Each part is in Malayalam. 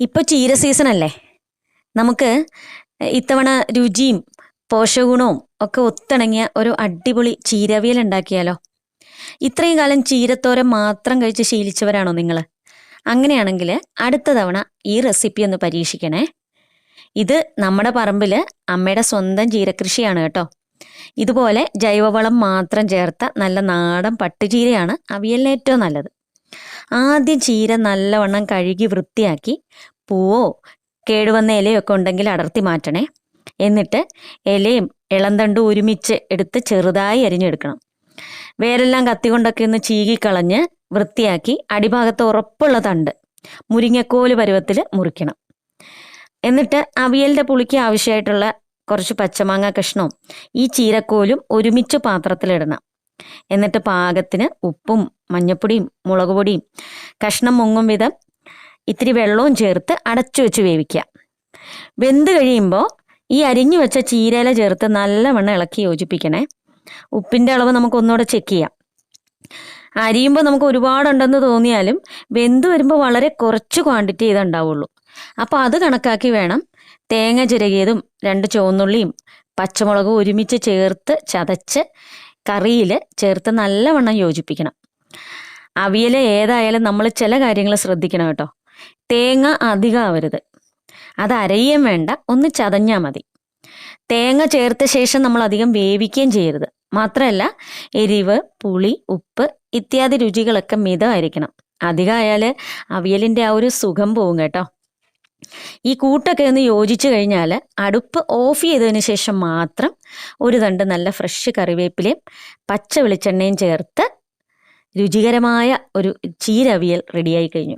ഇപ്പോൾ ചീര സീസൺ അല്ലേ? നമുക്ക് ഇത്തവണ രുചിയും പോഷകഗുണവും ഒക്കെ ഒത്തിണങ്ങിയ ഒരു അടിപൊളി ചീരവിയൽ ഉണ്ടാക്കിയാലോ? ഇത്രയും കാലം ചീരത്തോരൻ മാത്രം കഴിച്ച് ശീലിച്ചവരാണോ നിങ്ങൾ? അങ്ങനെയാണെങ്കിൽ അടുത്ത തവണ ഈ റെസിപ്പി ഒന്ന് പരീക്ഷിക്കണേ. ഇത് നമ്മുടെ പറമ്പിൽ അമ്മയുടെ സ്വന്തം ചീരകൃഷിയാണ് കേട്ടോ. ഇതുപോലെ ജൈവവളം മാത്രം ചേർത്ത നല്ല നാടൻ പട്ടുചീരയാണ് അവിയലിന് ഏറ്റവും നല്ലത്. ആദ്യം ചീര നല്ലവണ്ണം കഴുകി വൃത്തിയാക്കി പൂവോ കേടുവന്ന ഇലയൊക്കെ ഉണ്ടെങ്കിൽ അടർത്തി മാറ്റണേ. എന്നിട്ട് ഇലയും ഇളന്തണ്ടും ഒരുമിച്ച് എടുത്ത് ചെറുതായി അരിഞ്ഞെടുക്കണം. വേരെല്ലാം കത്തി കൊണ്ടൊക്കെ ഒന്ന് ചീകിക്കളഞ്ഞ് വൃത്തിയാക്കി അടിഭാഗത്ത് ഉറപ്പുള്ള തണ്ട് മുരിങ്ങക്കോല് പരുവത്തിൽ മുറിക്കണം. എന്നിട്ട് അവിയലിൻ്റെ പുളിക്ക് ആവശ്യമായിട്ടുള്ള കുറച്ച് പച്ചമാങ്ങ കഷ്ണവും ഈ ചീരക്കോലും ഒരുമിച്ച് പാത്രത്തിലിടണം. എന്നിട്ട് പാകത്തിന് ഉപ്പും മഞ്ഞപ്പൊടിയും മുളക് പൊടിയും കഷ്ണം മുങ്ങും വിധം ഇത്തിരി വെള്ളവും ചേർത്ത് അടച്ചു വെച്ച് വേവിക്കുക. വെന്ത് കഴിയുമ്പോൾ ഈ അരിഞ്ഞു വെച്ച ചീരയില ചേർത്ത് നല്ലവണ്ണം ഇളക്കി യോജിപ്പിക്കണേ. ഉപ്പിൻ്റെ അളവ് നമുക്ക് ഒന്നുകൂടെ ചെക്ക് ചെയ്യാം. അരിയുമ്പോൾ നമുക്ക് ഒരുപാടുണ്ടെന്ന് തോന്നിയാലും വെന്ത് വരുമ്പോൾ വളരെ കുറച്ച് ക്വാണ്ടിറ്റി ഇത് ഉണ്ടാവുള്ളൂ. അപ്പോൾ അത് കണക്കാക്കി വേണം തേങ്ങ ചിരകിയതും 2 ചുവന്നുള്ളിയും പച്ചമുളകും ഒരുമിച്ച് ചേർത്ത് ചതച്ച് കറിയിൽ ചേർത്ത് നല്ലവണ്ണം യോജിപ്പിക്കണം. അവിയൽ ഏതായാലും നമ്മൾ ചില കാര്യങ്ങൾ ശ്രദ്ധിക്കണം കേട്ടോ. തേങ്ങ അധികം ആവരുത്. അത് അരയുകയും വേണ്ട, ഒന്ന് ചതഞ്ഞാൽ മതി. തേങ്ങ ചേർത്ത ശേഷം നമ്മൾ അധികം വേവിക്കുകയും ചെയ്യരുത്. മാത്രമല്ല എരിവ്, പുളി, ഉപ്പ് ഇത്യാദി രുചികളൊക്കെ മിതമായിരിക്കണം. അധികമായാൽ അവിയലിൻ്റെ ആ ഒരു സുഖം പോകും കേട്ടോ. ഈ കൂട്ടൊക്കെ ഒന്ന് യോജിച്ച് കഴിഞ്ഞാൽ അടുപ്പ് ഓഫ് ചെയ്തതിന് ശേഷം മാത്രം ഒരു തണ്ട് നല്ല ഫ്രഷ് കറിവേപ്പിലയും പച്ച വെളിച്ചെണ്ണയും ചേർത്ത് രുചികരമായ ഒരു ചീരവിയൽ റെഡിയായി കഴിഞ്ഞു.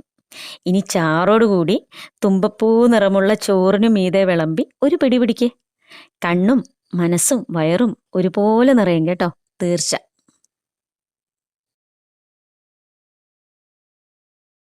ഇനി ചാറോടുകൂടി തുമ്പപ്പൂ നിറമുള്ള ചോറിനു മീതെ വിളമ്പി ഒരു പിടി പിടിക്കേ. കണ്ണും മനസ്സും വയറും ഒരുപോലെ നിറയും കേട്ടോ, തീർച്ച.